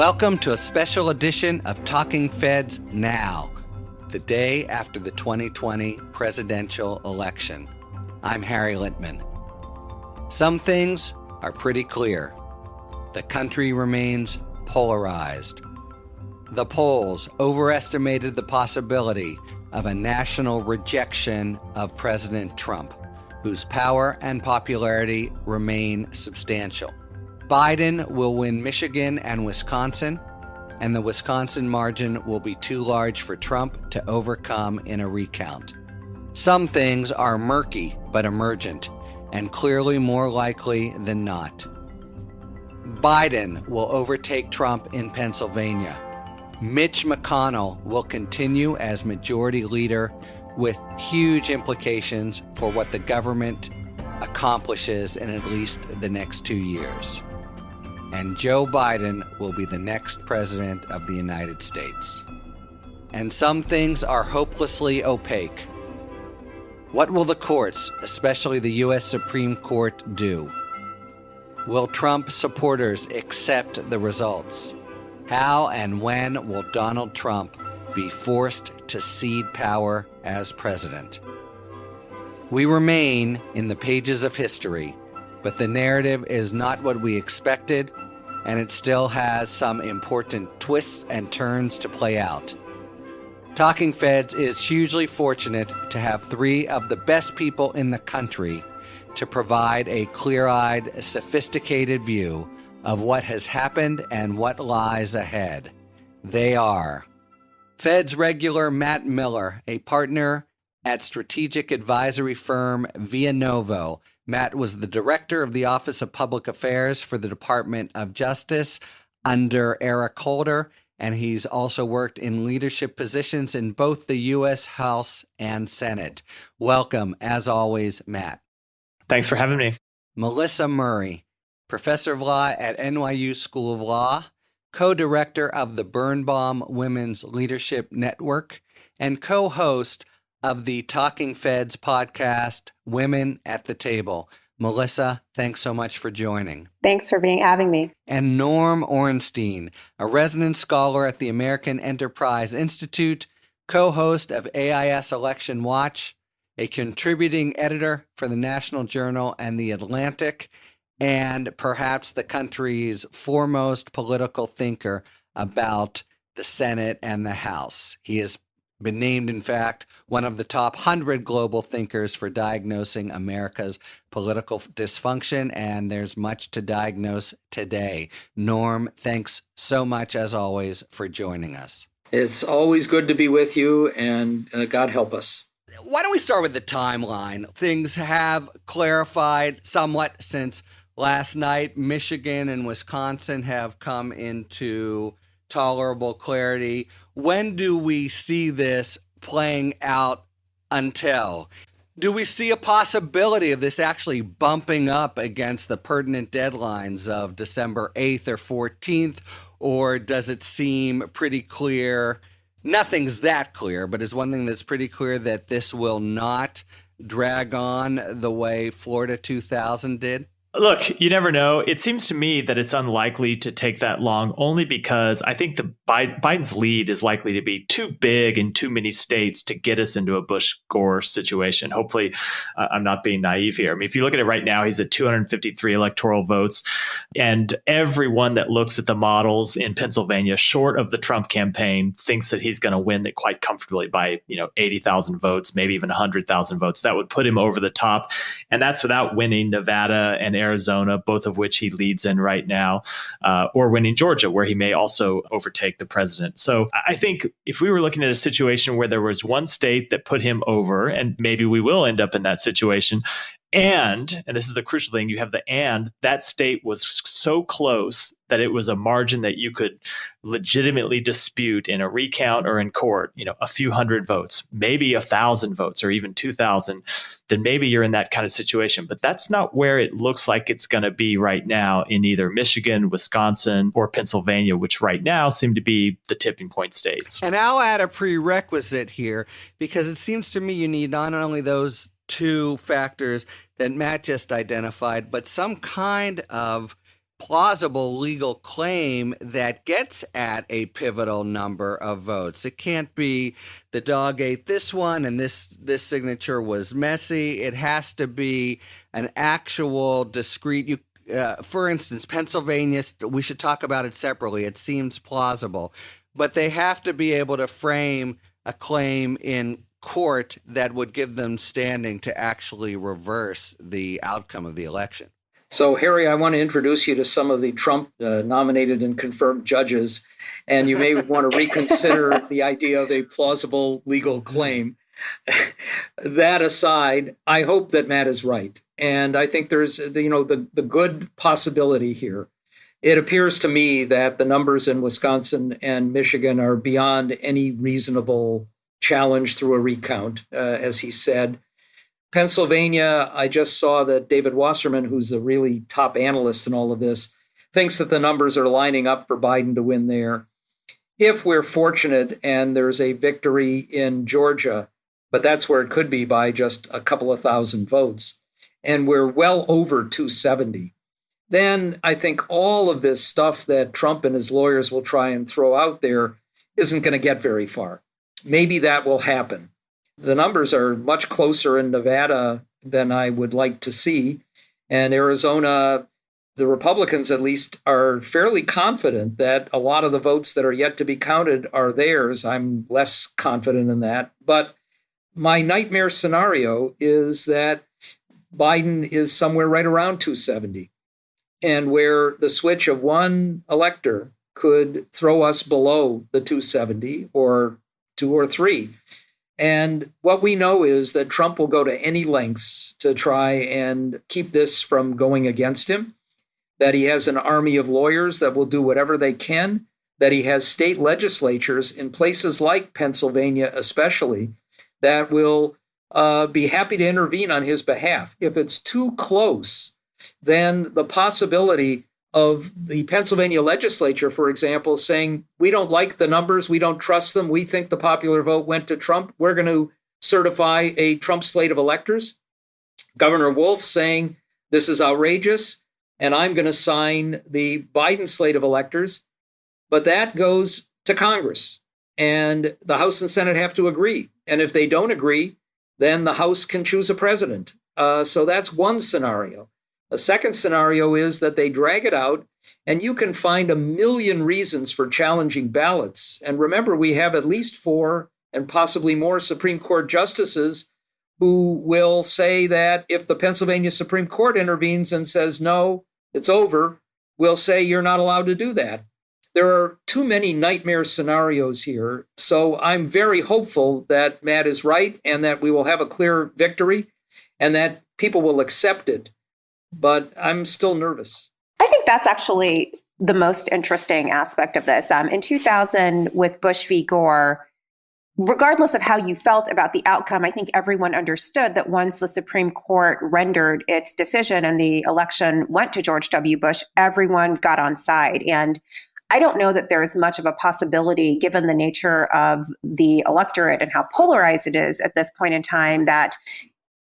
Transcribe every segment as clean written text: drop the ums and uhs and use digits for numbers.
Welcome to a special edition of Talking Feds Now, the day after the 2020 presidential election. I'm Harry Littman. Some things are pretty clear. The country remains polarized. The polls overestimated the possibility of a national rejection of President Trump, whose power and popularity remain substantial. Biden will win Michigan and Wisconsin, and the Wisconsin margin will be too large for Trump to overcome in a recount. Some things are murky but emergent, and clearly more likely than not. Biden will overtake Trump in Pennsylvania. Mitch McConnell will continue as Majority Leader with huge implications for what the government accomplishes in at least the next 2 years. And Joe Biden will be the next president of the United States. And some things are hopelessly opaque. What will the courts, especially the U.S. Supreme Court, do? Will Trump supporters accept the results? How and when will Donald Trump be forced to cede power as president? We remain in the pages of history, but the narrative is not what we expected, and it still has some important twists and turns to play out. Talking Feds is hugely fortunate to have three of the best people in the country to provide a clear-eyed, sophisticated view of what has happened and what lies ahead. They are Feds regular Matt Miller, a partner at strategic advisory firm Via Novo. Matt was the director of the Office of Public Affairs for the Department of Justice under Eric Holder, and he's also worked in leadership positions in both the U.S. House and Senate. Welcome, as always, Matt. Thanks for having me. Melissa Murray, professor of law at NYU School of Law, co-director of the Birnbaum Women's Leadership Network, and co-host of the Talking Feds podcast, Women at the Table. Melissa, thanks so much for joining. Thanks for having me. And Norm Ornstein, a resident scholar at the American Enterprise Institute, co-host of AIS Election Watch, a contributing editor for the National Journal and The Atlantic, and perhaps the country's foremost political thinker about the Senate and the House. He has been named, in fact, one of the top 100 global thinkers for diagnosing America's political dysfunction, and there's much to diagnose today. Norm, thanks so much, as always, for joining us. It's always good to be with you, and God help us. Why don't we start with the timeline? Things have clarified somewhat since last night. Michigan and Wisconsin have come into tolerable clarity. When do we see this playing out until? Do we see a possibility of this actually bumping up against the pertinent deadlines of December 8th or 14th, or does it seem pretty clear? Nothing's that clear, but is one thing that's pretty clear that this will not drag on the way Florida 2000 did? Look, you never know. It seems to me that it's unlikely to take that long, only because I think the Biden's lead is likely to be too big in too many states to get us into a Bush-Gore situation. Hopefully, I'm not being naive here. I mean, if you look at it right now, he's at 253 electoral votes, and everyone that looks at the models in Pennsylvania, short of the Trump campaign, thinks that he's going to win it quite comfortably by 80,000 votes, maybe even 100,000 votes. That would put him over the top, and that's without winning Nevada and Arizona, both of which he leads in right now, or winning Georgia, where he may also overtake the president. So I think if we were looking at a situation where there was one state that put him over, and maybe we will end up in that situation, and this is the crucial thing, you have that state was so close that it was a margin that you could legitimately dispute in a recount or in court, a few hundred votes, maybe 1,000 votes or even 2,000, then maybe you're in that kind of situation. But that's not where it looks like it's going to be right now in either Michigan, Wisconsin, or Pennsylvania, which right now seem to be the tipping point states. And I'll add a prerequisite here, because it seems to me you need not only those two factors that Matt just identified, but some kind of plausible legal claim that gets at a pivotal number of votes. It can't be the dog ate this one and this signature was messy. It has to be an actual discrete. For instance, Pennsylvania, we should talk about it separately. It seems plausible, but they have to be able to frame a claim in court that would give them standing to actually reverse the outcome of the election. So, Harry, I want to introduce you to some of the Trump nominated and confirmed judges, and you may want to reconsider the idea of a plausible legal claim. That aside, I hope that Matt is right. And I think there's, the good possibility here. It appears to me that the numbers in Wisconsin and Michigan are beyond any reasonable challenge through a recount, as he said. Pennsylvania, I just saw that David Wasserman, who's a really top analyst in all of this, thinks that the numbers are lining up for Biden to win there. If we're fortunate and there's a victory in Georgia, but that's where it could be by just a couple of thousand votes, and we're well over 270, then I think all of this stuff that Trump and his lawyers will try and throw out there isn't going to get very far. Maybe that will happen. The numbers are much closer in Nevada than I would like to see. And Arizona, the Republicans at least are fairly confident that a lot of the votes that are yet to be counted are theirs. I'm less confident in that. But my nightmare scenario is that Biden is somewhere right around 270, and where the switch of one elector could throw us below the 270 or 2 or 3. And what we know is that Trump will go to any lengths to try and keep this from going against him, that he has an army of lawyers that will do whatever they can, that he has state legislatures in places like Pennsylvania especially that will be happy to intervene on his behalf. If it's too close, then the possibility of the Pennsylvania legislature, for example, saying, we don't like the numbers, we don't trust them, we think the popular vote went to Trump, we're going to certify a Trump slate of electors. Governor Wolf saying, this is outrageous, and I'm going to sign the Biden slate of electors. But that goes to Congress, and the House and Senate have to agree. And if they don't agree, then the House can choose a president. So that's one scenario. A second scenario is that they drag it out, and you can find a million reasons for challenging ballots. And remember, we have at least 4 and possibly more Supreme Court justices who will say that if the Pennsylvania Supreme Court intervenes and says, no, it's over, we'll say you're not allowed to do that. There are too many nightmare scenarios here. So I'm very hopeful that Matt is right and that we will have a clear victory and that people will accept it. But I'm still nervous. I think that's actually the most interesting aspect of this. In 2000, with Bush v. Gore, regardless of how you felt about the outcome, I think everyone understood that once the Supreme Court rendered its decision and the election went to George W. Bush, everyone got on side. And I don't know that there is much of a possibility, given the nature of the electorate and how polarized it is at this point in time, that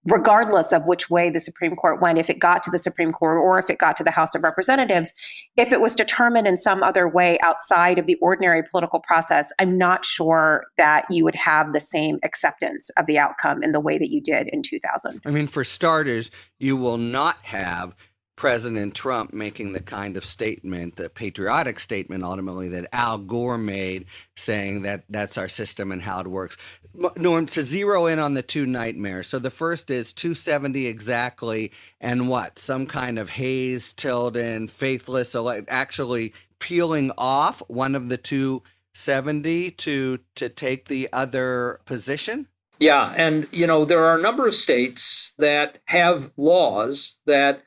regardless of which way the Supreme Court went, if it got to the Supreme Court or if it got to the House of Representatives, if it was determined in some other way outside of the ordinary political process, I'm not sure that you would have the same acceptance of the outcome in the way that you did in 2000. I mean, for starters, you will not have President Trump making the kind of statement, the patriotic statement, ultimately, that Al Gore made, saying that that's our system and how it works. Norm, to zero in on the two nightmares. So the first is 270 exactly, and what? Some kind of Hayes, Tilden, faithless, actually peeling off one of the 270 to take the other position? Yeah, and, there are a number of states that have laws that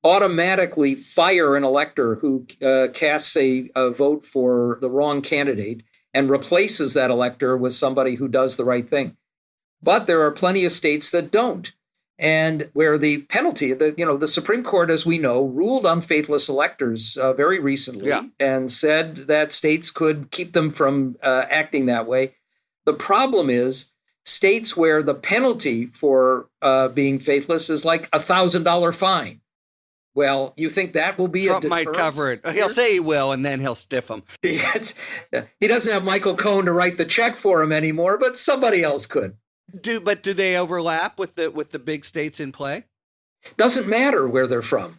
automatically fire an elector who casts a vote for the wrong candidate and replaces that elector with somebody who does the right thing. But there are plenty of states that don't, and where the penalty, the Supreme Court, as we know, ruled on faithless electors very recently and said that states could keep them from acting that way. The problem is states where the penalty for being faithless is like $1,000 fine. Well, you think that will be Trump a deterrence? might cover it. Here? He'll say he will, and then he'll stiff him. He doesn't have Michael Cohen to write the check for him anymore, but somebody else could. Do they overlap with the big states in play? Doesn't matter where they're from.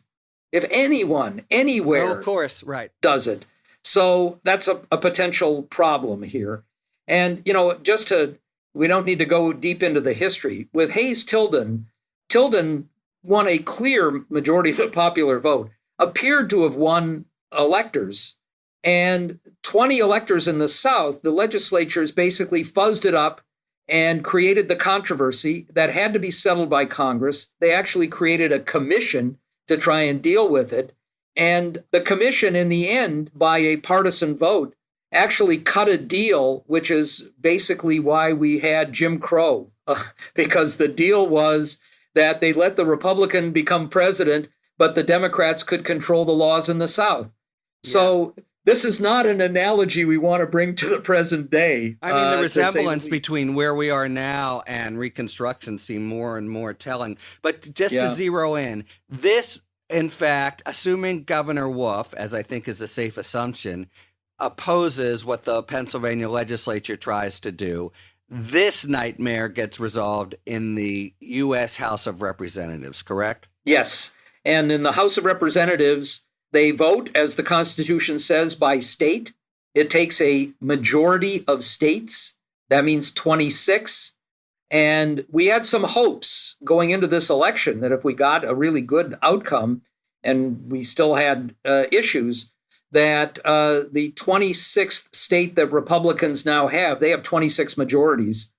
If anyone, anywhere, of course, right, does it. So that's a potential problem here. And, we don't need to go deep into the history. With Hayes-Tilden won a clear majority of the popular vote, appeared to have won electors, and 20 electors in the South, the legislatures basically fuzzed it up and created the controversy that had to be settled by Congress. They actually created a commission to try and deal with it. And the commission, in the end, by a partisan vote, actually cut a deal, which is basically why we had Jim Crow, because the deal was that they let the Republican become president, but the Democrats could control the laws in the South. Yeah. So this is not an analogy we want to bring to the present day. I mean, the resemblance between where we are now and Reconstruction seem more and more telling. But just to zero in, this, in fact, assuming Governor Wolf, as I think is a safe assumption, opposes what the Pennsylvania legislature tries to do, this nightmare gets resolved in the U.S. House of Representatives, correct? Yes. And in the House of Representatives, they vote, as the Constitution says, by state. It takes a majority of states. That means 26. And we had some hopes going into this election that if we got a really good outcome, and we still had issues, that the 26th state that Republicans now have, they have 26 majorities,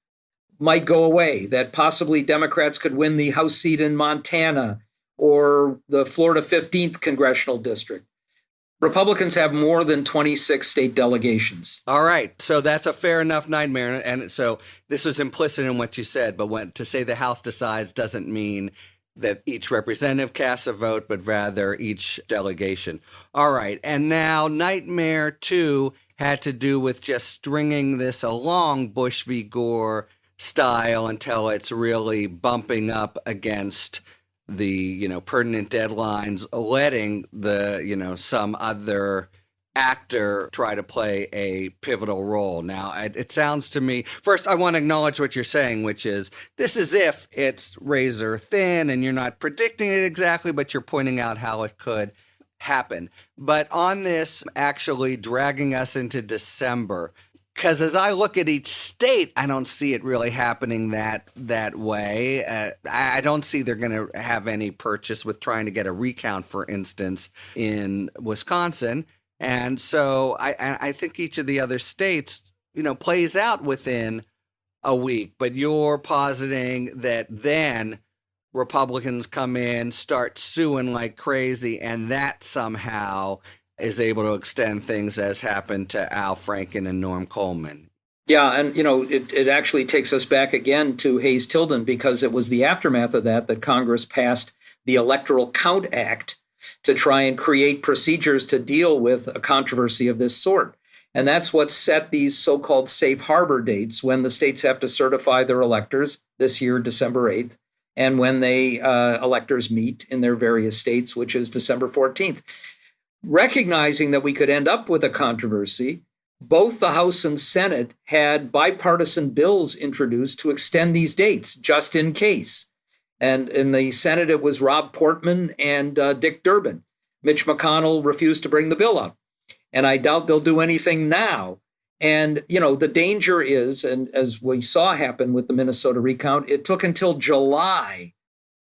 might go away, that possibly Democrats could win the House seat in Montana or the Florida 15th congressional district. Republicans have more than 26 state delegations. All right. So that's a fair enough nightmare. And so this is implicit in what you said, but to say the House decides doesn't mean that each representative casts a vote, but rather each delegation. All right. And now nightmare 2 had to do with just stringing this along Bush v. Gore style until it's really bumping up against the, pertinent deadlines, letting the, some other actor try to play a pivotal role. Now, it sounds to me, first, I want to acknowledge what you're saying, which is this is if it's razor thin and you're not predicting it exactly, but you're pointing out how it could happen. But on this actually dragging us into December, because as I look at each state, I don't see it really happening that way. I don't see they're going to have any purchase with trying to get a recount, for instance, in Wisconsin. And so I think each of the other states, plays out within a week. But you're positing that then Republicans come in, start suing like crazy, and that somehow is able to extend things as happened to Al Franken and Norm Coleman. Yeah, and, it actually takes us back again to Hayes-Tilden, because it was the aftermath of that Congress passed the Electoral Count Act to try and create procedures to deal with a controversy of this sort. And that's what set these so-called safe harbor dates when the states have to certify their electors, this year, December 8th, and when they electors meet in their various states, which is December 14th. Recognizing that we could end up with a controversy, both the House and Senate had bipartisan bills introduced to extend these dates, just in case. And in the Senate, it was Rob Portman and Dick Durbin. Mitch McConnell refused to bring the bill up. And I doubt they'll do anything now. And, the danger is, and as we saw happen with the Minnesota recount, it took until July,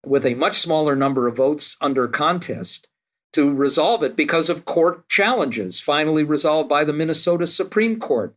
with a much smaller number of votes under contest, to resolve it because of court challenges, finally resolved by the Minnesota Supreme Court.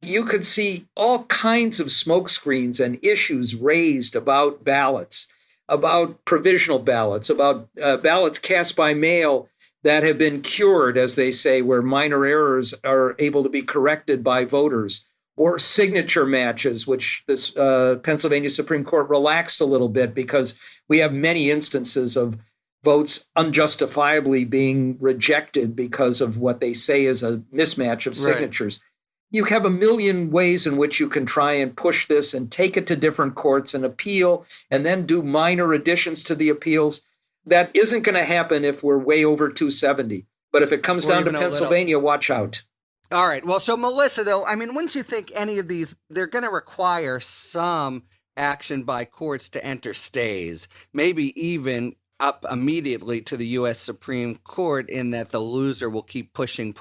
You could see all kinds of smokescreens and issues raised about ballots, about provisional ballots, about ballots cast by mail that have been cured, as they say, where minor errors are able to be corrected by voters, or signature matches, which this Pennsylvania Supreme Court relaxed a little bit because we have many instances of votes unjustifiably being rejected because of what they say is a mismatch of signatures. Right. You have a million ways in which you can try and push this and take it to different courts and appeal, and then do minor additions to the appeals. That isn't going to happen if we're way over 270. But if it comes down to Pennsylvania, watch out. All right. Well, so Melissa, though, I mean, wouldn't you think any of these, they're going to require some action by courts to enter stays, maybe even up immediately to the U.S. Supreme Court, in that the loser will keep pushing.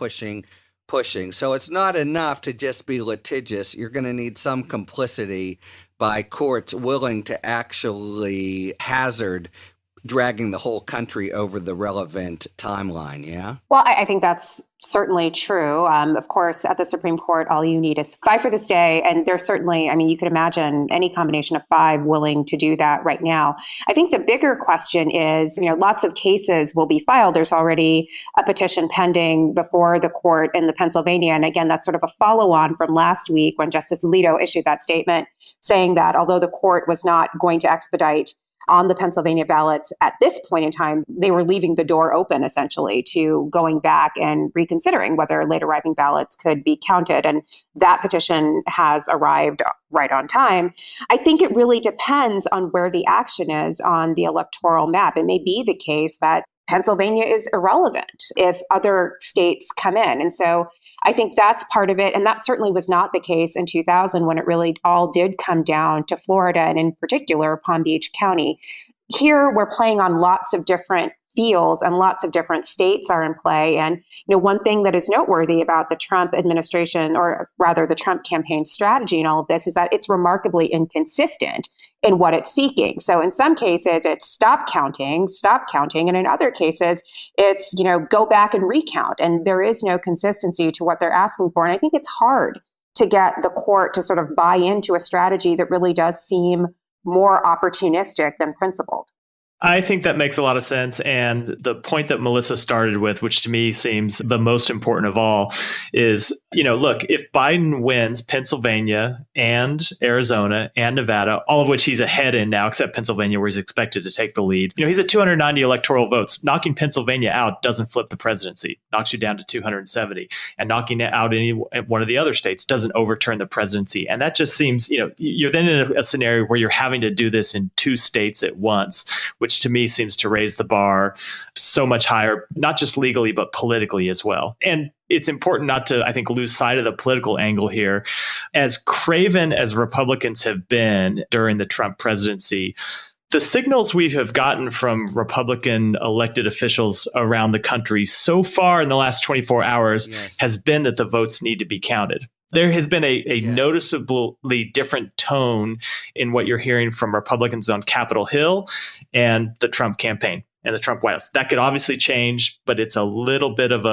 So it's not enough to just be litigious. You're going to need some complicity by courts willing to actually hazard dragging the whole country over the relevant timeline, yeah? Well, I think that's certainly true. Of course, at the Supreme Court, all you need is 5 for the stay. And there's certainly, I mean, you could imagine any combination of 5 willing to do that right now. I think the bigger question is, lots of cases will be filed. There's already a petition pending before the court in the Pennsylvania. And again, that's sort of a follow-on from last week when Justice Alito issued that statement saying that although the court was not going to expedite on the Pennsylvania ballots at this point in time, they were leaving the door open essentially to going back and reconsidering whether late arriving ballots could be counted. And that petition has arrived right on time. I think it really depends on where the action is on the electoral map. It may be the case that Pennsylvania is irrelevant if other states come in. And so I think that's part of it. And that certainly was not the case in 2000 when it really all did come down to Florida and in particular Palm Beach County. Here we're playing on lots of different fields and lots of different states are in play. And one thing that is noteworthy about the Trump administration, or rather the Trump campaign strategy in all of this, is that it's remarkably inconsistent in what it's seeking. So in some cases, it's stop counting. And in other cases, it's, go back and recount. And there is no consistency to what they're asking for. And I think it's hard to get the court to sort of buy into a strategy that really does seem more opportunistic than principled. I think that makes a lot of sense. And the point that Melissa started with, which to me seems the most important of all, is, look, if Biden wins Pennsylvania and Arizona and Nevada, all of which he's ahead in now, except Pennsylvania, where he's expected to take the lead, he's at 290 electoral votes. Knocking Pennsylvania out doesn't flip the presidency, knocks you down to 270. And knocking out any one of the other states doesn't overturn the presidency. And that just seems, you're then in a scenario where you're having to do this in 2 states at once, which to me seems to raise the bar so much higher, not just legally, but politically as well. And it's important not to, I think, lose sight of the political angle here. As craven as Republicans have been during the Trump presidency, the signals we have gotten from Republican elected officials around the country so far in the last 24 hours has been that the votes need to be counted. There has been a noticeably different tone in what you're hearing from Republicans on Capitol Hill and the Trump campaign and the Trump White House. That could obviously change, but it's a little bit of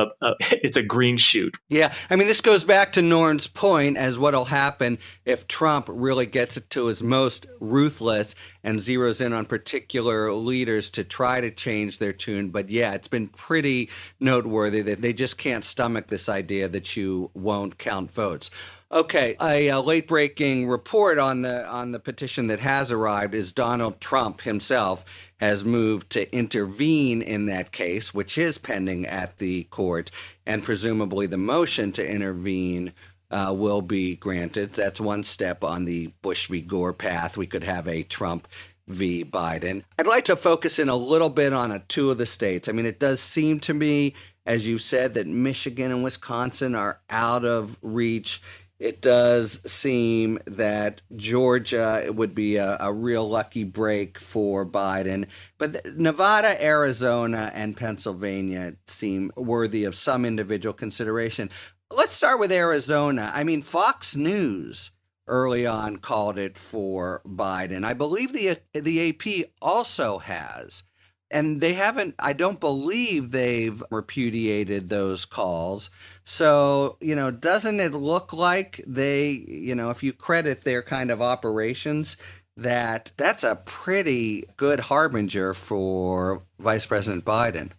it's a green shoot. Yeah. I mean, this goes back to Norm's point as what'll happen if Trump really gets it to his most ruthless and zeroes in on particular leaders to try to change their tune. But yeah, it's been pretty noteworthy that they just can't stomach this idea that you won't count votes. Okay, a late-breaking report on the petition that has arrived is Donald Trump himself has moved to intervene in that case, which is pending at the court, and presumably the motion to intervene will be granted. That's one step on the Bush v. Gore path. We could have a Trump v. Biden. I'd like to focus in a little bit on 2 of the states. I mean, it does seem to me, as you said, that Michigan and Wisconsin are out of reach. It does seem that Georgia would be a real lucky break for Biden. But Nevada, Arizona, and Pennsylvania seem worthy of some individual consideration. Let's start with Arizona. I mean, Fox News early on called it for Biden. I believe the AP also has. And they haven't, I don't believe they've repudiated those calls. So, doesn't it look like they, if you credit their kind of operations, that's a pretty good harbinger for Vice President Biden?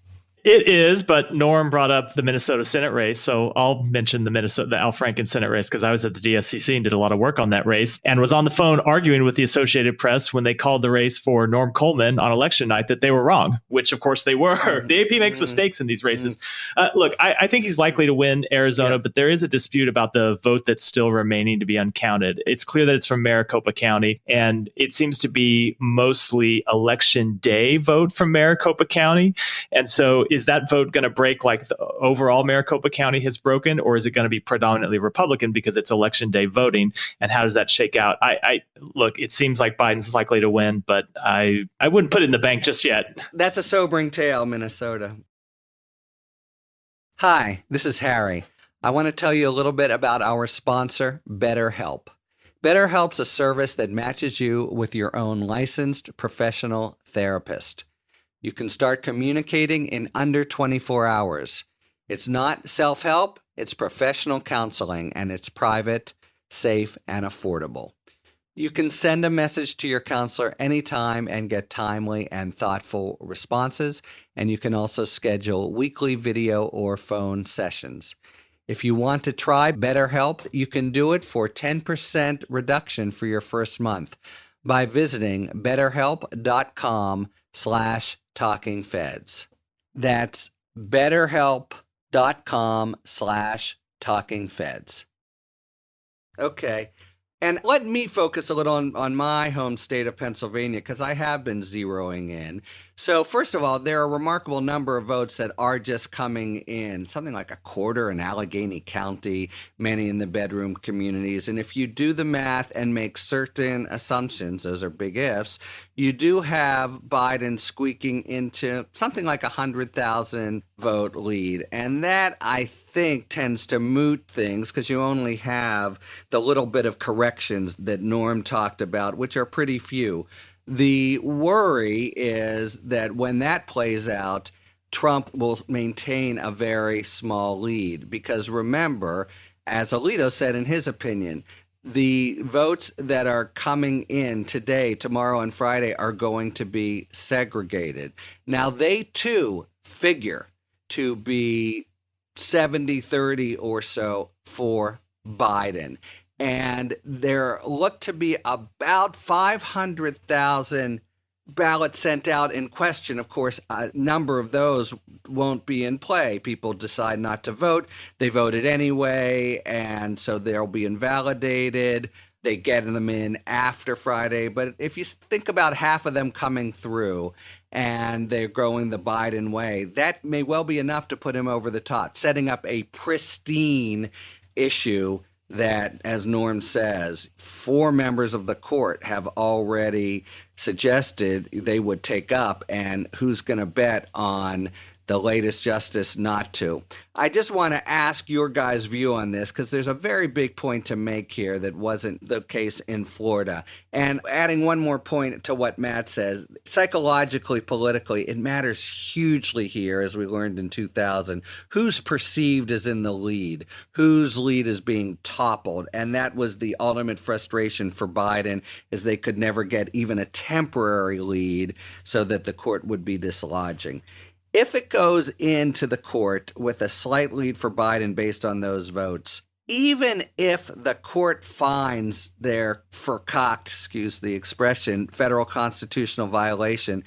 It is, but Norm brought up the Minnesota Senate race, so I'll mention the Al Franken Senate race because I was at the DSCC and did a lot of work on that race and was on the phone arguing with the Associated Press when they called the race for Norm Coleman on election night that they were wrong, which of course they were. The AP makes mistakes in these races. Look, I think he's likely to win Arizona, but there is a dispute about the vote that's still remaining to be uncounted. It's clear that it's from Maricopa County, and it seems to be mostly election day vote from Maricopa County. And so is that vote going to break like the overall Maricopa County has broken, or is it going to be predominantly Republican because it's election day voting? And how does that shake out? I look, it seems like Biden's likely to win, but I wouldn't put it in the bank just yet. That's a sobering tale, Minnesota. Hi, this is Harry. I want to tell you a little bit about our sponsor, BetterHelp. BetterHelp's a service that matches you with your own licensed professional therapist. You can start communicating in under 24 hours. It's not self-help, it's professional counseling, and it's private, safe, and affordable. You can send a message to your counselor anytime and get timely and thoughtful responses, and you can also schedule weekly video or phone sessions. If you want to try BetterHelp, you can do it for 10% reduction for your first month by visiting betterhelp.com/talkingfeds. That's betterhelp.com/talkingfeds. Okay. And let me focus a little on my home state of Pennsylvania, because I have been zeroing in. So first of all, there are a remarkable number of votes that are just coming in, something like a quarter in Allegheny County, many in the bedroom communities. And if you do the math and make certain assumptions, those are big ifs, you do have Biden squeaking into something like 100,000 vote lead. And that, I think, tends to moot things because you only have the little bit of corrections that Norm talked about, which are pretty few. The worry is that when that plays out, Trump will maintain a very small lead because remember, as Alito said in his opinion, the votes that are coming in today, tomorrow, and Friday are going to be segregated. Now, they too figure to be 70-30 or so for Biden. And there look to be about 500,000 ballots sent out in question. Of course, a number of those won't be in play. People decide not to vote. They voted anyway, and so they'll be invalidated. They get them in after Friday. But if you think about half of them coming through and they're going the Biden way, that may well be enough to put him over the top, setting up a pristine issue that, as Norm says, 4 members of the court have already suggested they would take up, and who's going to bet on the latest justice not to. I just want to ask your guys' view on this because there's a very big point to make here that wasn't the case in Florida. And adding one more point to what Matt says, psychologically, politically, it matters hugely here, as we learned in 2000, who's perceived as in the lead, whose lead is being toppled. And that was the ultimate frustration for Biden, is they could never get even a temporary lead so that the court would be dislodging. If it goes into the court with a slight lead for Biden based on those votes, even if the court finds their forcocked, excuse the expression, federal constitutional violation,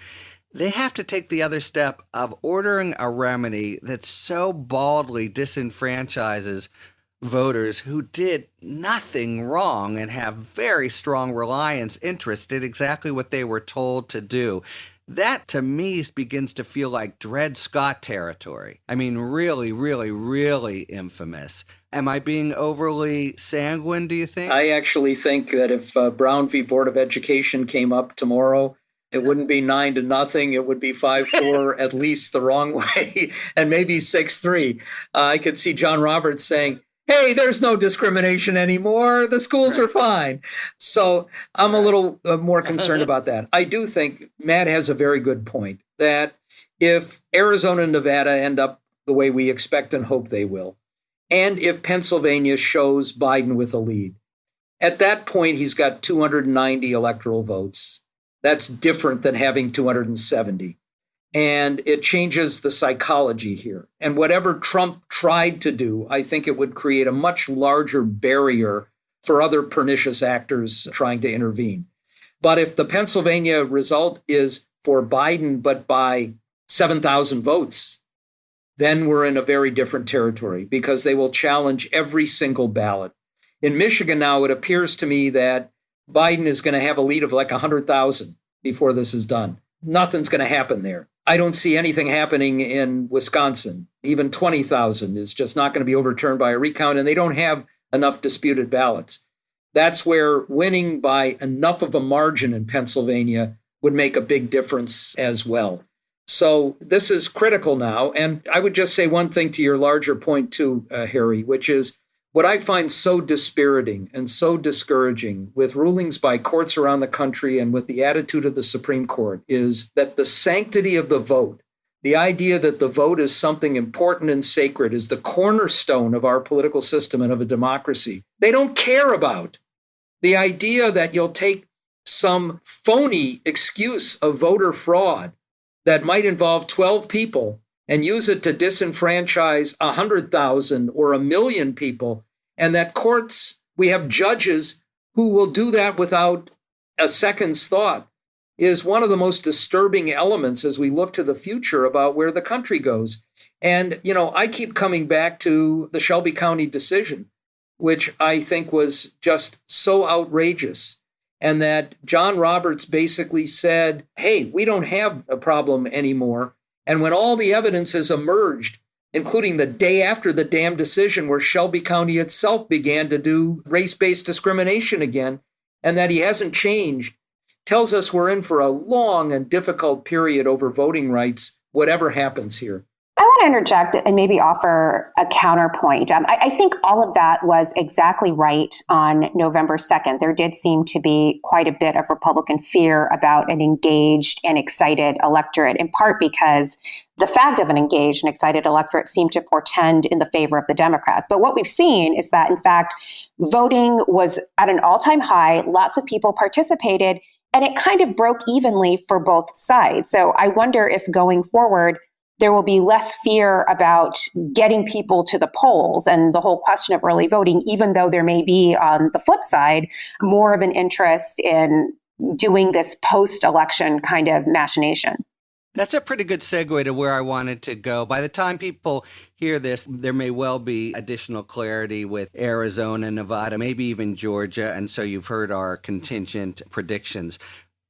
they have to take the other step of ordering a remedy that so baldly disenfranchises voters who did nothing wrong and have very strong reliance interests, did exactly what they were told to do. That, to me, begins to feel like Dred Scott territory. I mean, really, really, really infamous. Am I being overly sanguine, do you think? I actually think that if Brown v. Board of Education came up tomorrow, it wouldn't be 9-0. It would be 5-4, at least the wrong way, and maybe 6-3. I could see John Roberts saying, hey, there's no discrimination anymore. The schools are fine. So I'm a little more concerned about that. I do think Matt has a very good point that if Arizona and Nevada end up the way we expect and hope they will, and if Pennsylvania shows Biden with a lead, at that point, he's got 290 electoral votes. That's different than having 270. And it changes the psychology here. And whatever Trump tried to do, I think it would create a much larger barrier for other pernicious actors trying to intervene. But if the Pennsylvania result is for Biden, but by 7,000 votes, then we're in a very different territory because they will challenge every single ballot. In Michigan now, it appears to me that Biden is going to have a lead of like 100,000 before this is done. Nothing's going to happen there. I don't see anything happening in Wisconsin. Even 20,000 is just not going to be overturned by a recount, and they don't have enough disputed ballots. That's where winning by enough of a margin in Pennsylvania would make a big difference as well. So this is critical now. And I would just say one thing to your larger point too, Harry, which is what I find so dispiriting and so discouraging with rulings by courts around the country and with the attitude of the Supreme Court is that the sanctity of the vote, the idea that the vote is something important and sacred, is the cornerstone of our political system and of a democracy. They don't care about the idea that you'll take some phony excuse of voter fraud that might involve 12 people and use it to disenfranchise 100,000 or 1 million people, and that courts, we have judges who will do that without a second's thought, is one of the most disturbing elements as we look to the future about where the country goes. And, I keep coming back to the Shelby County decision, which I think was just so outrageous. And that John Roberts basically said, hey, we don't have a problem anymore. And when all the evidence has emerged, including the day after the damn decision where Shelby County itself began to do race-based discrimination again, and that he hasn't changed, tells us we're in for a long and difficult period over voting rights, whatever happens here. I want to interject and maybe offer a counterpoint. I think all of that was exactly right on November 2nd. There did seem to be quite a bit of Republican fear about an engaged and excited electorate, in part because the fact of an engaged and excited electorate seemed to portend in the favor of the Democrats. But what we've seen is that, in fact, voting was at an all-time high. Lots of people participated, and it kind of broke evenly for both sides. So I wonder if going forward, there will be less fear about getting people to the polls and the whole question of early voting, even though there may be, on the flip side, more of an interest in doing this post-election kind of machination. That's a pretty good segue to where I wanted to go. By the time people hear this, there may well be additional clarity with Arizona, Nevada, maybe even Georgia. And so you've heard our contingent predictions.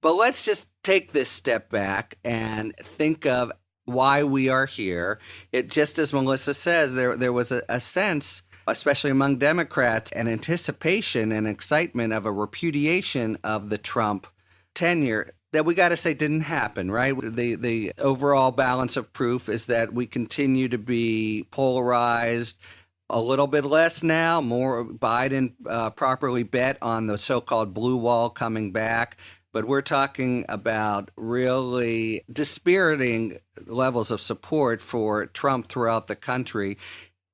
But let's just take this step back and think of why we are here. It just as Melissa says, there was a sense, especially among Democrats, an anticipation and excitement of a repudiation of the Trump tenure that we got to say didn't happen, right? The overall balance of proof is that we continue to be polarized, a little bit less now, more Biden properly bet on the so-called blue wall coming back. But we're talking about really dispiriting levels of support for Trump throughout the country.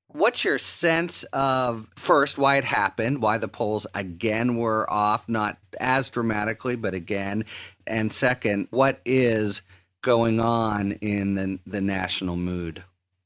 What's your sense of, first, why it happened, why the polls again were off, not as dramatically, but again? And second, what is going on in the national mood?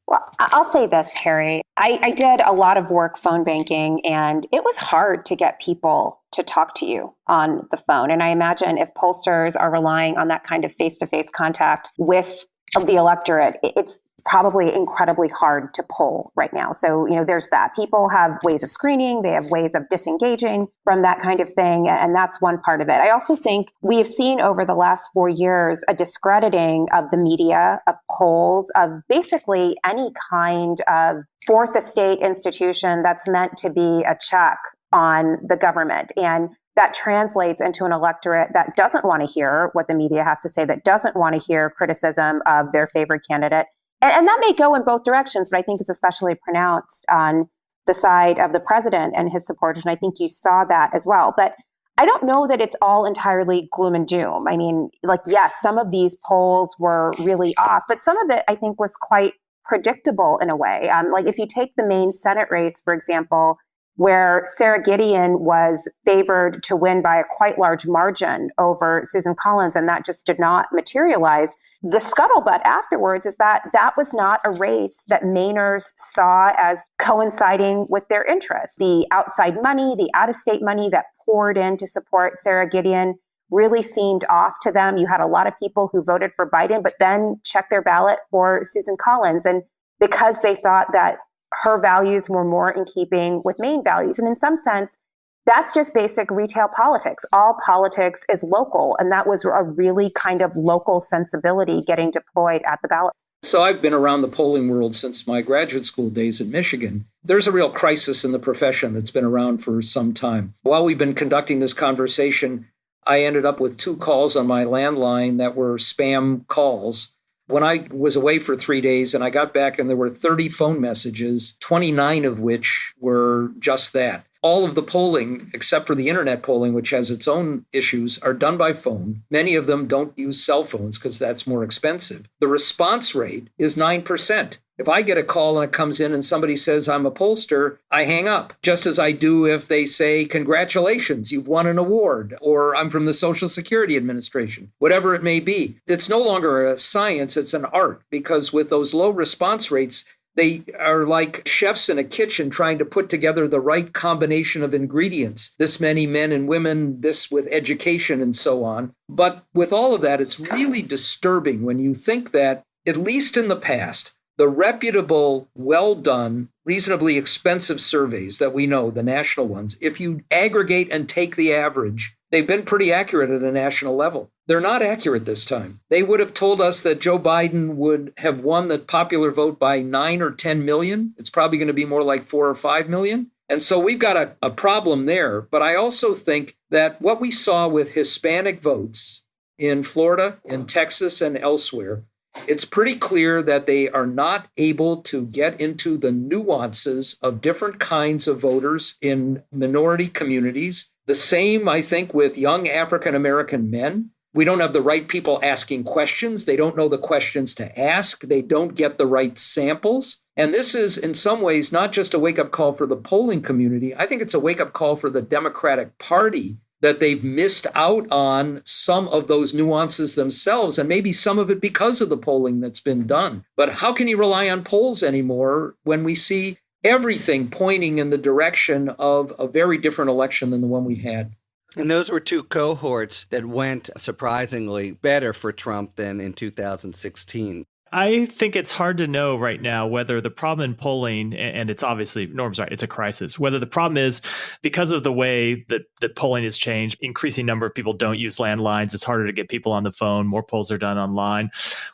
Well, I'll say this, Harry. I did a lot of work phone banking, and it was hard to get people to talk to you on the phone. And I imagine if pollsters are relying on that kind of face-to-face contact with the electorate, it's probably incredibly hard to poll right now. So, there's that. People have ways of screening. They have ways of disengaging from that kind of thing. And that's one part of it. I also think we have seen over the last 4 years a discrediting of the media, of polls, of basically any kind of fourth estate institution that's meant to be a check on the government. And that translates into an electorate that doesn't want to hear what the media has to say, that doesn't want to hear criticism of their favorite candidate. And that may go in both directions, but I think it's especially pronounced on the side of the president and his supporters. And I think you saw that as well. But I don't know that it's all entirely gloom and doom. I mean, yes, some of these polls were really off, but some of it I think was quite predictable in a way. If you take the main Senate race, for example, where Sarah Gideon was favored to win by a quite large margin over Susan Collins, and that just did not materialize. The scuttlebutt afterwards is that that was not a race that Mainers saw as coinciding with their interests. The outside money, the out-of-state money that poured in to support Sarah Gideon really seemed off to them. You had a lot of people who voted for Biden, but then checked their ballot for Susan Collins. And because they thought that her values were more in keeping with Maine values. And in some sense, that's just basic retail politics. All politics is local. And that was a really kind of local sensibility getting deployed at the ballot. So I've been around the polling world since my graduate school days in Michigan. There's a real crisis in the profession that's been around for some time. While we've been conducting this conversation, I ended up with 2 calls on my landline that were spam calls. When I was away for 3 days and I got back and there were 30 phone messages, 29 of which were just that. All of the polling, except for the internet polling, which has its own issues, are done by phone. Many of them don't use cell phones because that's more expensive. The response rate is 9%. If I get a call and it comes in and somebody says I'm a pollster, I hang up, just as I do if they say, congratulations, you've won an award, or I'm from the Social Security Administration, whatever it may be. It's no longer a science, it's an art, because with those low response rates, they are like chefs in a kitchen trying to put together the right combination of ingredients. This many men and women, this with education and so on. But with all of that, it's really disturbing when you think that, at least in the past, the reputable, well-done, reasonably expensive surveys that we know, the national ones, if you aggregate and take the average, they've been pretty accurate at a national level. They're not accurate this time. They would have told us that Joe Biden would have won the popular vote by 9 or 10 million. It's probably going to be more like 4 or 5 million. And so we've got a problem there. But I also think that what we saw with Hispanic votes in Florida, in Texas, and elsewhere, it's pretty clear that they are not able to get into the nuances of different kinds of voters in minority communities. The same, I think, with young African-American men. We don't have the right people asking questions. They don't know the questions to ask. They don't get the right samples. And this is, in some ways, not just a wake-up call for the polling community. I think it's a wake-up call for the Democratic Party that they've missed out on some of those nuances themselves, and maybe some of it because of the polling that's been done. But how can you rely on polls anymore when we see everything pointing in the direction of a very different election than the one we had? And those were 2 cohorts that went surprisingly better for Trump than in 2016. I think it's hard to know right now whether the problem in polling, and it's obviously, Norm's right, it's a crisis, whether the problem is because of the way that polling has changed, increasing number of people don't use landlines, it's harder to get people on the phone, more polls are done online,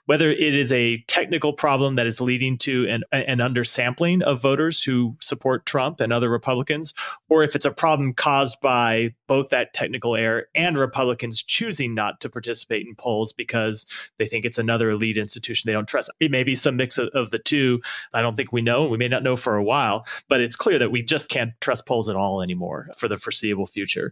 whether it is a technical problem that is leading to an undersampling of voters who support Trump and other Republicans, or if it's a problem caused by both that technical error and Republicans choosing not to participate in polls because they think it's another elite institution they don't trust. It may be some mix of the two. I don't think we know. We may not know for a while, but it's clear that we just can't trust polls at all anymore for the foreseeable future.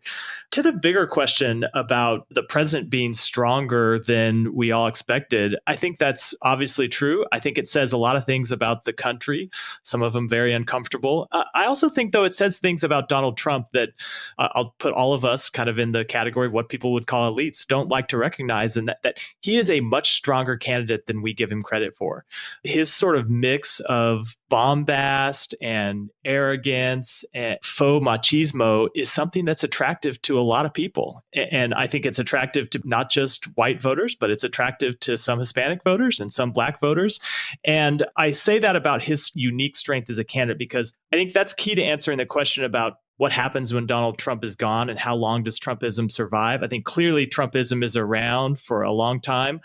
To the bigger question about the president being stronger than we all expected, I think that's obviously true. I think it says a lot of things about the country, some of them very uncomfortable. I also think, though, it says things about Donald Trump that I'll put all of us kind of in the category of what people would call elites don't like to recognize, and that he is a much stronger candidate than we give him credit for. His sort of mix of bombast and arrogance and faux machismo is something that's attractive to a lot of people. And I think it's attractive to not just white voters, but it's attractive to some Hispanic voters and some Black voters. And I say that about his unique strength as a candidate because I think that's key to answering the question about what happens when Donald Trump is gone and how long does Trumpism survive. I think clearly Trumpism is around for a long time.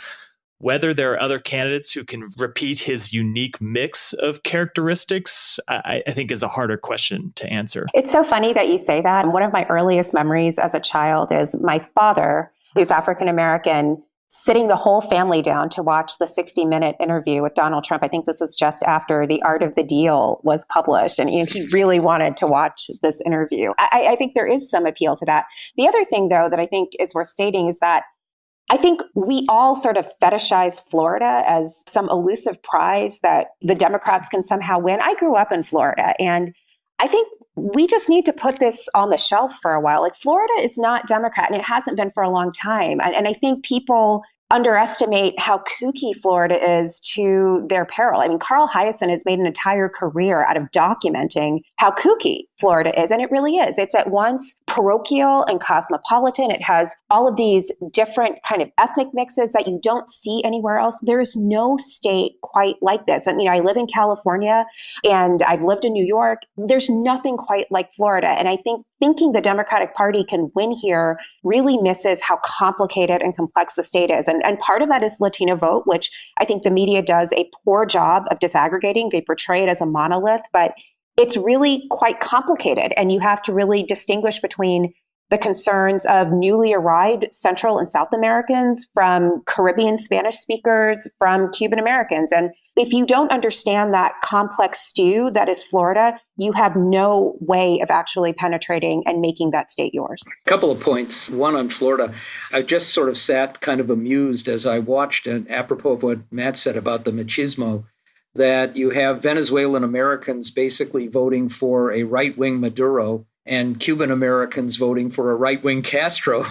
Whether there are other candidates who can repeat his unique mix of characteristics, I think is a harder question to answer. It's so funny that you say that. One of my earliest memories as a child is my father, who's African-American, sitting the whole family down to watch the 60-minute interview with Donald Trump. I think this was just after The Art of the Deal was published. And he really wanted to watch this interview. I think there is some appeal to that. The other thing, though, that I think is worth stating is that I think we all sort of fetishize Florida as some elusive prize that the Democrats can somehow win. I grew up in Florida, and I think we just need to put this on the shelf for a while. Like, Florida is not Democrat, and it hasn't been for a long time. And I think people underestimate how kooky Florida is to their peril. I mean, Carl Hiaasen has made an entire career out of documenting how kooky Florida is. And it really is. It's at once parochial and cosmopolitan. It has all of these different kind of ethnic mixes that you don't see anywhere else. There's no state quite like this. I mean, I live in California and I've lived in New York. There's nothing quite like Florida. And I think thinking the Democratic Party can win here really misses how complicated and complex the state is. And part of that is Latino vote, which I think the media does a poor job of disaggregating. They portray it as a monolith, but it's really quite complicated. And you have to really distinguish between the concerns of newly arrived Central and South Americans from Caribbean Spanish speakers, from Cuban Americans. And if you don't understand that complex stew that is Florida, you have no way of actually penetrating and making that state yours. A couple of points. One on Florida. I just sort of sat kind of amused as I watched, and apropos of what Matt said about the machismo, that you have Venezuelan Americans basically voting for a right-wing Maduro and Cuban Americans voting for a right-wing Castro,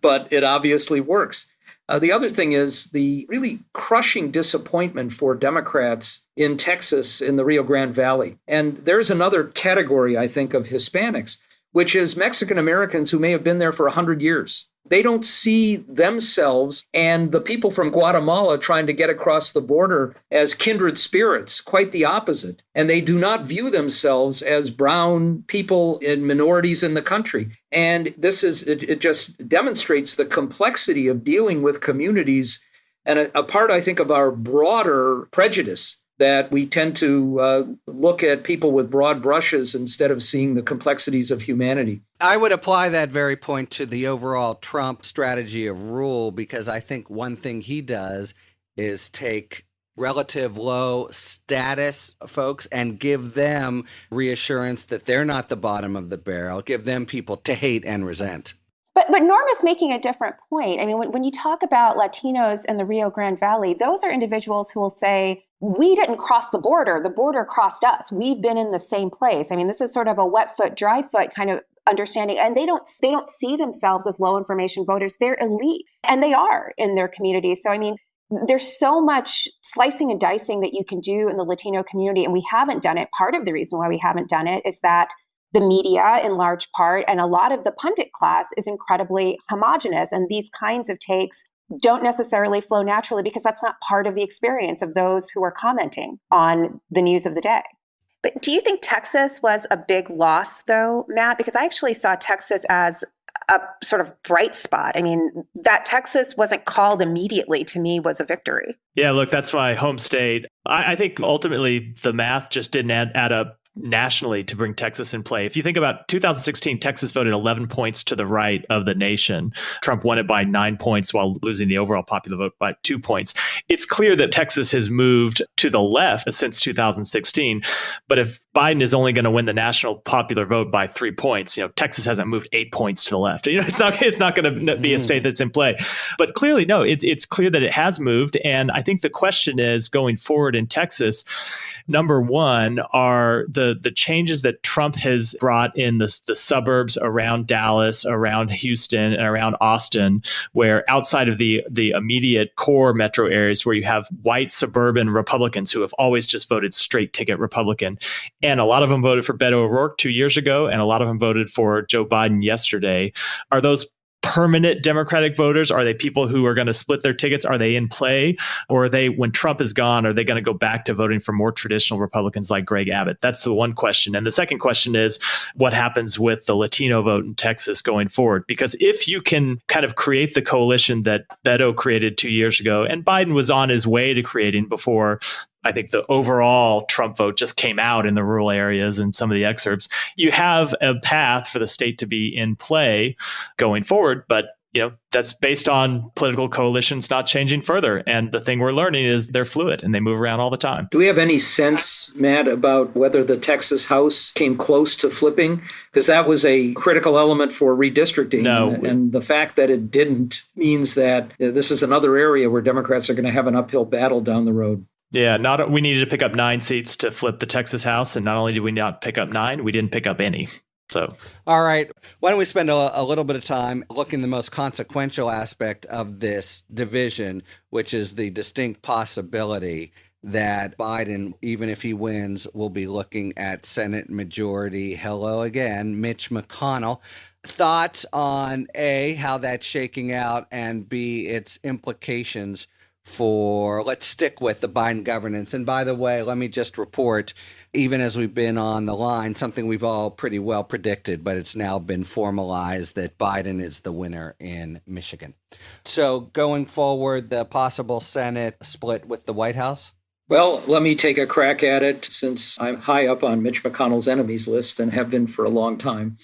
but it obviously works. The other thing is the really crushing disappointment for Democrats in Texas, in the Rio Grande Valley. And there's another category, I think, of Hispanics, which is Mexican Americans who may have been there for 100 years. They don't see themselves and the people from Guatemala trying to get across the border as kindred spirits, quite the opposite. And they do not view themselves as brown people and minorities in the country. And it just demonstrates the complexity of dealing with communities and a part, I think, of our broader prejudice, that we tend to look at people with broad brushes instead of seeing the complexities of humanity. I would apply that very point to the overall Trump strategy of rule, because I think one thing he does is take relative low status folks and give them reassurance that they're not the bottom of the barrel, give them people to hate and resent. But Norm is making a different point. I mean, when you talk about Latinos in the Rio Grande Valley, those are individuals who will say, we didn't cross the border crossed us. We've been in the same place. I mean, this is sort of a wet foot, dry foot kind of understanding. And they don't see themselves as low information voters. They're elite, and they are in their communities. So, I mean, there's so much slicing and dicing that you can do in the Latino community, and we haven't done it. Part of the reason why we haven't done it is that the media, in large part, and a lot of the pundit class is incredibly homogenous. And these kinds of takes don't necessarily flow naturally because that's not part of the experience of those who are commenting on the news of the day. But do you think Texas was a big loss, though, Matt? Because I actually saw Texas as a sort of bright spot. I mean, that Texas wasn't called immediately, to me, was a victory. Yeah, look, that's my home state. I think ultimately the math just didn't add up nationally to bring Texas in play. If you think about 2016, Texas voted 11 points to the right of the nation. Trump won it by 9 points while losing the overall popular vote by 2 points. It's clear that Texas has moved to the left since 2016. But if Biden is only going to win the national popular vote by 3 points, Texas hasn't moved 8 points to the left. It's not going to be a state that's in play. But clearly, no, it's clear that it has moved. And I think the question is going forward in Texas, number one, are the changes that Trump has brought in the suburbs around Dallas, around Houston, and around Austin, where outside of the immediate core metro areas where you have white suburban Republicans who have always just voted straight ticket Republican. And a lot of them voted for Beto O'Rourke 2 years ago, and a lot of them voted for Joe Biden yesterday. Are those permanent Democratic voters? Are they people who are going to split their tickets? Are they in play? Or are they, when Trump is gone, are they going to go back to voting for more traditional Republicans like Greg Abbott? That's the one question. And the second question is, what happens with the Latino vote in Texas going forward? Because if you can kind of create the coalition that Beto created 2 years ago, and Biden was on his way to creating before I think the overall Trump vote just came out in the rural areas and some of the excerpts, you have a path for the state to be in play going forward. But that's based on political coalitions not changing further. And the thing we're learning is they're fluid and they move around all the time. Do we have any sense, Matt, about whether the Texas House came close to flipping? Because that was a critical element for redistricting. No. And the fact that it didn't means that this is another area where Democrats are going to have an uphill battle down the road. Yeah, we needed to pick up 9 seats to flip the Texas House. And not only did we not pick up 9, we didn't pick up any. So, all right. Why don't we spend a little bit of time looking at the most consequential aspect of this division, which is the distinct possibility that Biden, even if he wins, will be looking at Senate Majority, hello again, Mitch McConnell. Thoughts on A, how that's shaking out, and B, its implications for, let's stick with the Biden governance. And by the way, let me just report, even as we've been on the line, something we've all pretty well predicted, but it's now been formalized that Biden is the winner in Michigan. So going forward, the possible Senate split with the White House? Well, let me take a crack at it since I'm high up on Mitch McConnell's enemies list and have been for a long time.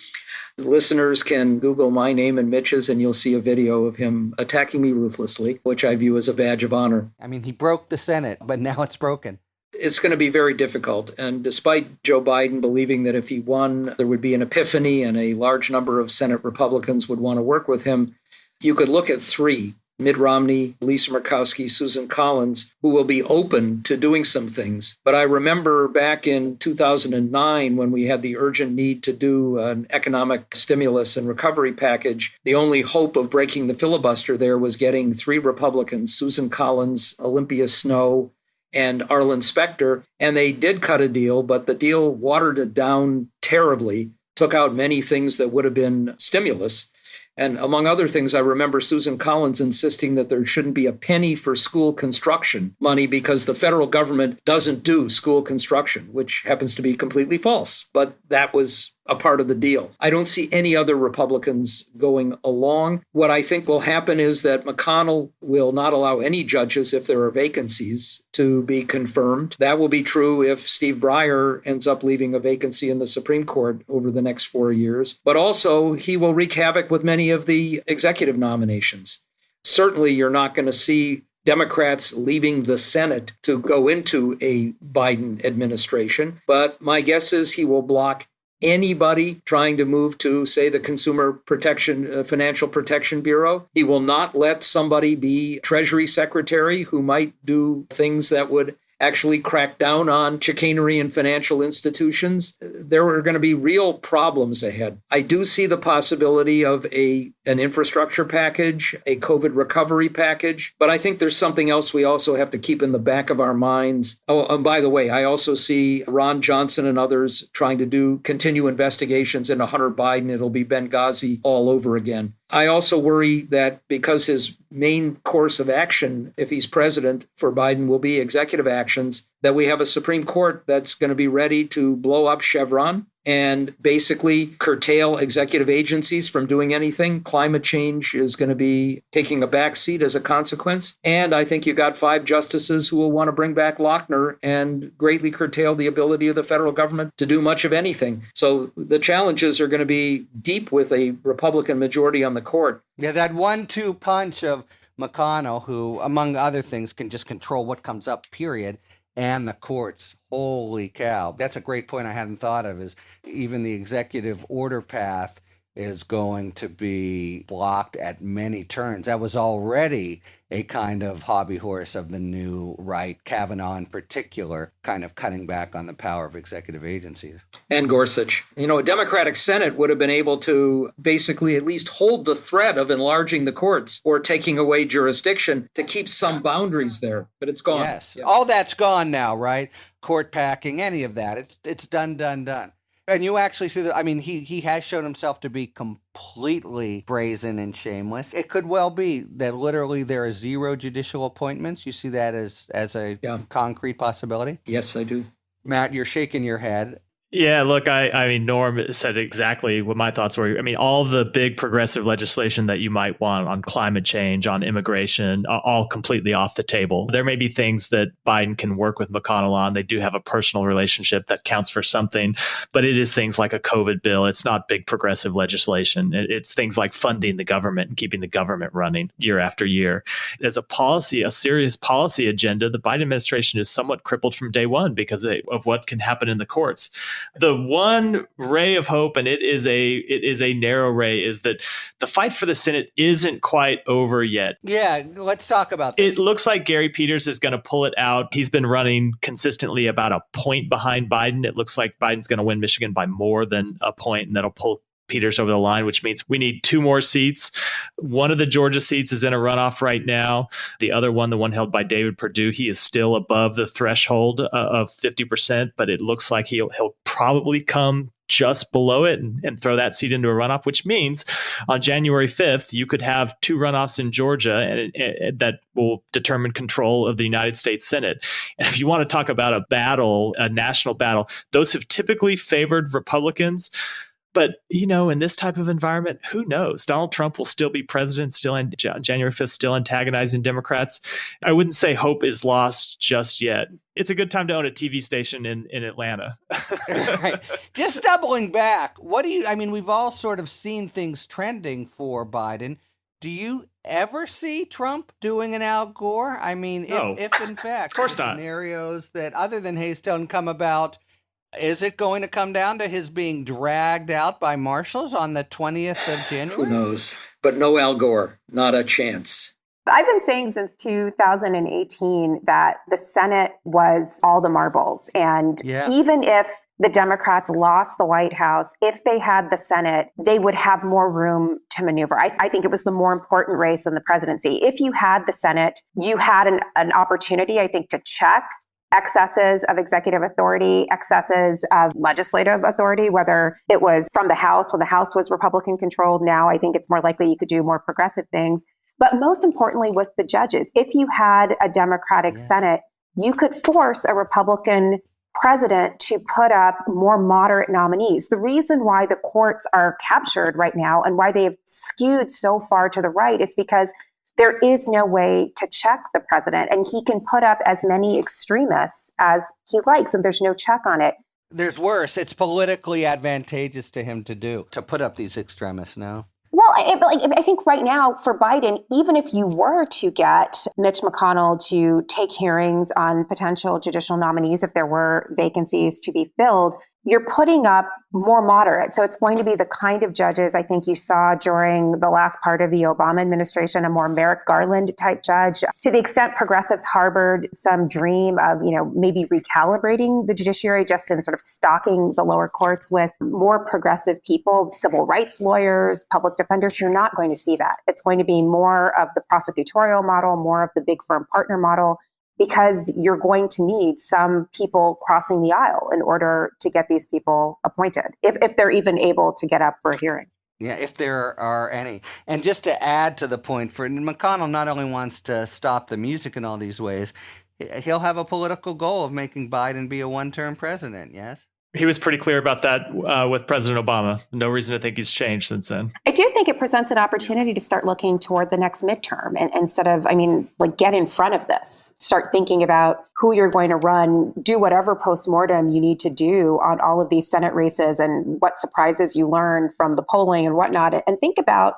Listeners can Google my name and Mitch's, and you'll see a video of him attacking me ruthlessly, which I view as a badge of honor. I mean, he broke the Senate, but now it's broken. It's going to be very difficult. And despite Joe Biden believing that if he won, there would be an epiphany and a large number of Senate Republicans would want to work with him, you could look at 3. Mitt Romney, Lisa Murkowski, Susan Collins, who will be open to doing some things. But I remember back in 2009 when we had the urgent need to do an economic stimulus and recovery package, the only hope of breaking the filibuster there was getting 3 Republicans, Susan Collins, Olympia Snow, and Arlen Specter. And they did cut a deal, but the deal watered it down terribly, took out many things that would have been stimulus. And among other things, I remember Susan Collins insisting that there shouldn't be a penny for school construction money because the federal government doesn't do school construction, which happens to be completely false. But that was a part of the deal. I don't see any other Republicans going along. What I think will happen is that McConnell will not allow any judges, if there are vacancies, to be confirmed. That will be true if Steve Breyer ends up leaving a vacancy in the Supreme Court over the next 4 years. But also, he will wreak havoc with many of the executive nominations. Certainly, you're not going to see Democrats leaving the Senate to go into a Biden administration. But my guess is he will block anybody trying to move to, say, the Consumer Protection, Financial Protection Bureau. He will not let somebody be Treasury Secretary who might do things that would actually crack down on chicanery in financial institutions. There are going to be real problems ahead. I do see the possibility of an infrastructure package, a COVID recovery package, but I think there's something else we also have to keep in the back of our minds. Oh, and by the way, I also see Ron Johnson and others trying to continue investigations into Hunter Biden. It'll be Benghazi all over again. I also worry that because his main course of action, if he's president for Biden, will be executive actions, that we have a Supreme Court that's going to be ready to blow up Chevron and basically curtail executive agencies from doing anything. Climate change is going to be taking a back seat as a consequence. And I think you got 5 justices who will want to bring back Lochner and greatly curtail the ability of the federal government to do much of anything. So the challenges are going to be deep with a Republican majority on the court. Yeah, that 1-2 punch of McConnell, who, among other things, can just control what comes up, period, and the courts. Holy cow. That's a great point I hadn't thought of, is even the executive order path is going to be blocked at many turns. That was already a kind of hobby horse of the new right, Kavanaugh in particular, kind of cutting back on the power of executive agencies. And Gorsuch. A Democratic Senate would have been able to basically at least hold the threat of enlarging the courts or taking away jurisdiction to keep some boundaries there, but it's gone. Yes, all that's gone now, right? Court packing, any of that. It's done. And you actually see that, he has shown himself to be completely brazen and shameless. It could well be that literally there are 0 judicial appointments. You see that as a concrete possibility? Yes, I do. Matt, you're shaking your head. Yeah, look, I mean, Norm said exactly what my thoughts were. I mean, all the big progressive legislation that you might want on climate change, on immigration, all completely off the table. There may be things that Biden can work with McConnell on. They do have a personal relationship that counts for something, but it is things like a COVID bill. It's not big progressive legislation. It's things like funding the government and keeping the government running year after year. As a serious policy agenda, the Biden administration is somewhat crippled from day one because of what can happen in the courts. The one ray of hope, and it is a narrow ray, is that the fight for the Senate isn't quite over yet. Yeah, let's talk about this. It looks like Gary Peters is going to pull it out. He's been running consistently about a point behind Biden. It looks like Biden's going to win Michigan by more than a point, and that'll pull Peters over the line, which means we need 2 more seats. One of the Georgia seats is in a runoff right now. The other one, the one held by David Perdue, he is still above the threshold of 50%, but it looks like he'll probably come just below it and throw that seat into a runoff, which means on January 5th, you could have 2 runoffs in Georgia and that will determine control of the United States Senate. And if you want to talk about a battle, a national battle, those have typically favored Republicans. But, in this type of environment, who knows? Donald Trump will still be president, still on January 5th, still antagonizing Democrats. I wouldn't say hope is lost just yet. It's a good time to own a TV station in Atlanta. Right. Just doubling back, we've all sort of seen things trending for Biden. Do you ever see Trump doing an Al Gore? I mean, No. if in fact, of course not. Scenarios that other than Hazelton come about, is it going to come down to his being dragged out by marshals on the 20th of January? Who knows? But no Al Gore, not a chance. I've been saying since 2018 that the Senate was all the marbles. And even if the Democrats lost the White House, if they had the Senate, they would have more room to maneuver. I think it was the more important race in the presidency. If you had the Senate, you had an opportunity, I think, to check excesses of executive authority, excesses of legislative authority, whether it was from the House when the House was Republican controlled. Now I think it's more likely you could do more progressive things. But most importantly, with the judges, if you had a Democratic Senate, you could force a Republican president to put up more moderate nominees. The reason why the courts are captured right now and why they have skewed so far to the right is because there is no way to check the president, and he can put up as many extremists as he likes, and there's no check on it. There's worse. It's politically advantageous to him to put up these extremists now. Well, I think right now for Biden, even if you were to get Mitch McConnell to take hearings on potential judicial nominees, if there were vacancies to be filled, you're putting up more moderate. So it's going to be the kind of judges I think you saw during the last part of the Obama administration, a more Merrick Garland type judge. To the extent progressives harbored some dream of, maybe recalibrating the judiciary just in sort of stocking the lower courts with more progressive people, civil rights lawyers, public defenders, you're not going to see that. It's going to be more of the prosecutorial model, more of the big firm partner model, because you're going to need some people crossing the aisle in order to get these people appointed, if they're even able to get up for a hearing. Yeah, if there are any. And just to add to the point, McConnell not only wants to stop the music in all these ways, he'll have a political goal of making Biden be a one-term president, yes? He was pretty clear about that with President Obama. No reason to think he's changed since then. I do think it presents an opportunity to start looking toward the next midterm and instead of, get in front of this. Start thinking about who you're going to run, do whatever postmortem you need to do on all of these Senate races and what surprises you learn from the polling and whatnot. And think about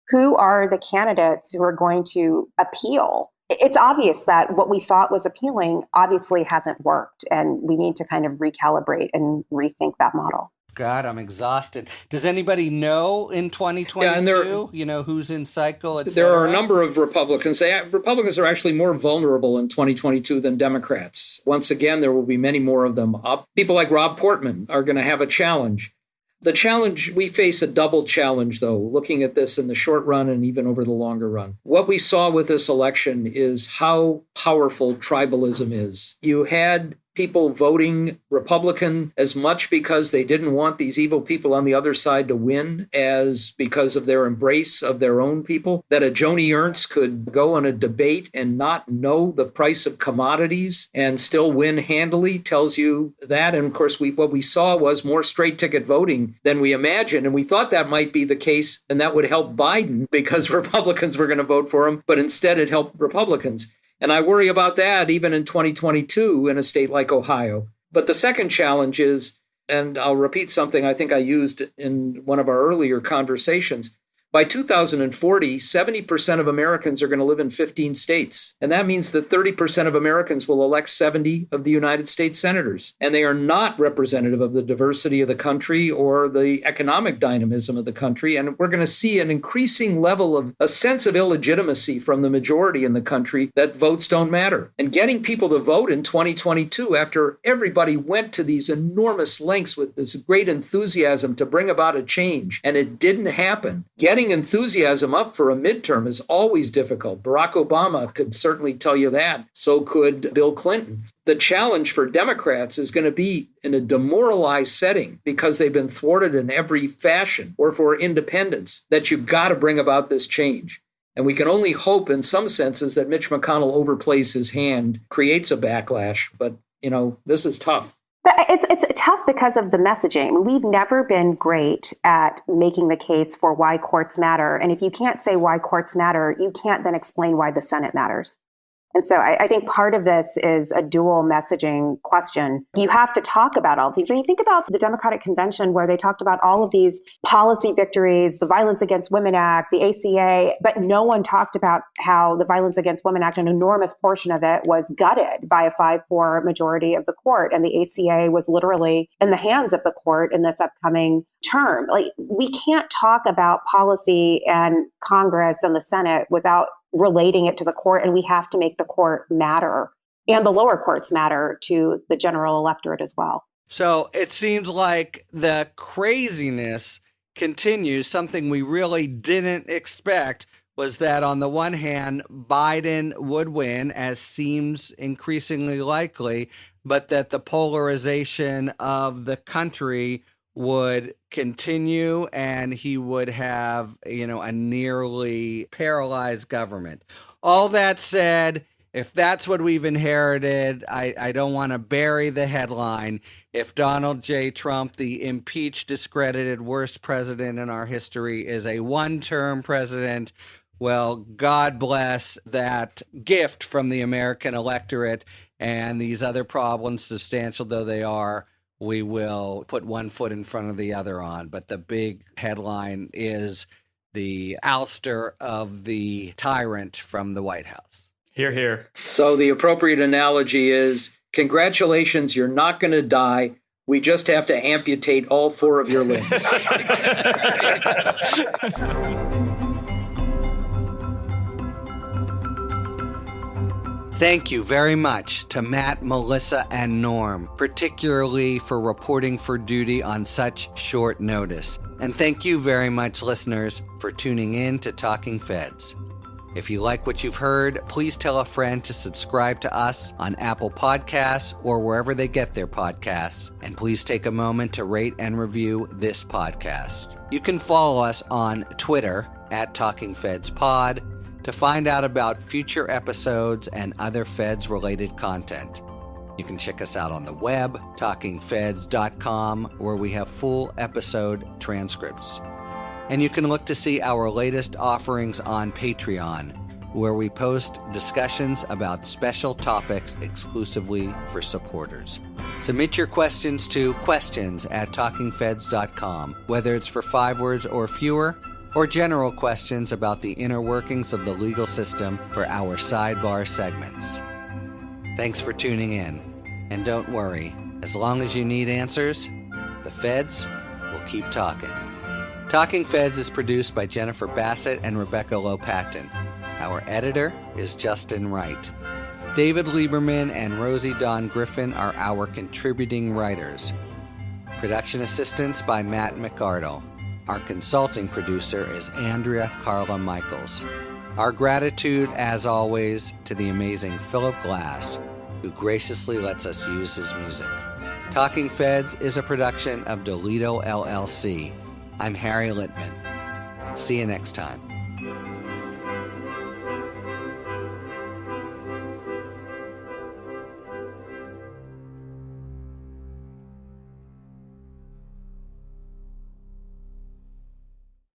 who are the candidates who are going to appeal. It's obvious that what we thought was appealing obviously hasn't worked, and we need to kind of recalibrate and rethink that model. God, I'm exhausted. Does anybody know in 2022, who's in cycle, et cetera? There are a number of Republicans. Republicans are actually more vulnerable in 2022 than Democrats. Once again, there will be many more of them up. People like Rob Portman are going to have a challenge. The challenge, we face a double challenge, though, looking at this in the short run and even over the longer run. What we saw with this election is how powerful tribalism is. You had people voting Republican as much because they didn't want these evil people on the other side to win as because of their embrace of their own people. That a Joni Ernst could go on a debate and not know the price of commodities and still win handily tells you that. And of course, what we saw was more straight ticket voting than we imagined. And we thought that might be the case and that would help Biden because Republicans were going to vote for him. But instead, it helped Republicans. And I worry about that even in 2022 in a state like Ohio. But the second challenge is, and I'll repeat something I think I used in one of our earlier conversations, By 2040, 70% of Americans are going to live in 15 states. And that means that 30% of Americans will elect 70 of the United States senators. And they are not representative of the diversity of the country or the economic dynamism of the country. And we're going to see an increasing level of a sense of illegitimacy from the majority in the country that votes don't matter. And getting people to vote in 2022, after everybody went to these enormous lengths with this great enthusiasm to bring about a change, and it didn't happen. Getting enthusiasm up for a midterm is always difficult. Barack Obama could certainly tell you that. So could Bill Clinton. The challenge for Democrats is going to be in a demoralized setting because they've been thwarted in every fashion, or for independents, that you've got to bring about this change. And we can only hope in some senses that Mitch McConnell overplays his hand, creates a backlash. But, this is tough. But it's tough because of the messaging. We've never been great at making the case for why courts matter. And if you can't say why courts matter, you can't then explain why the Senate matters. And so I think part of this is a dual messaging question. You have to talk about all of these. And you think about the Democratic Convention where they talked about all of these policy victories, the Violence Against Women Act, the ACA, but no one talked about how the Violence Against Women Act, an enormous portion of it, was gutted by a 5-4 majority of the court. And the ACA was literally in the hands of the court in this upcoming term. We can't talk about policy and Congress and the Senate without relating it to the court, and we have to make the court matter and the lower courts matter to the general electorate as well. So it seems like the craziness continues. Something we really didn't expect was that on the one hand, Biden would win, as seems increasingly likely, but that the polarization of the country would continue and he would have, a nearly paralyzed government. All that said, if that's what we've inherited, I don't want to bury the headline. If Donald J. Trump, the impeached, discredited, worst president in our history, is a one-term president, well, God bless that gift from the American electorate, and these other problems, substantial though they are, we will put one foot in front of the other on. But the big headline is the ouster of the tyrant from the White House. Hear, hear. So the appropriate analogy is, congratulations, you're not going to die. We just have to amputate all 4 of your limbs. Thank you very much to Matt, Melissa, and Norm, particularly for reporting for duty on such short notice. And thank you very much, listeners, for tuning in to Talking Feds. If you like what you've heard, please tell a friend to subscribe to us on Apple Podcasts or wherever they get their podcasts. And please take a moment to rate and review this podcast. You can follow us on Twitter at Talking Feds Pod to find out about future episodes and other Feds-related content. You can check us out on the web, talkingfeds.com, where we have full episode transcripts. And you can look to see our latest offerings on Patreon, where we post discussions about special topics exclusively for supporters. Submit your questions to questions@talkingfeds.com, whether it's for 5 words or fewer, or general questions about the inner workings of the legal system for our sidebar segments. Thanks for tuning in. And don't worry, as long as you need answers, the Feds will keep talking. Talking Feds is produced by Jennifer Bassett and Rebecca Lopatin. Our editor is Justin Wright. David Lieberman and Rosie Dawn Griffin are our contributing writers. Production assistance by Matt McArdle. Our consulting producer is Andrea Carla Michaels. Our gratitude, as always, to the amazing Philip Glass, who graciously lets us use his music. Talking Feds is a production of Delito LLC. I'm Harry Littman. See you next time.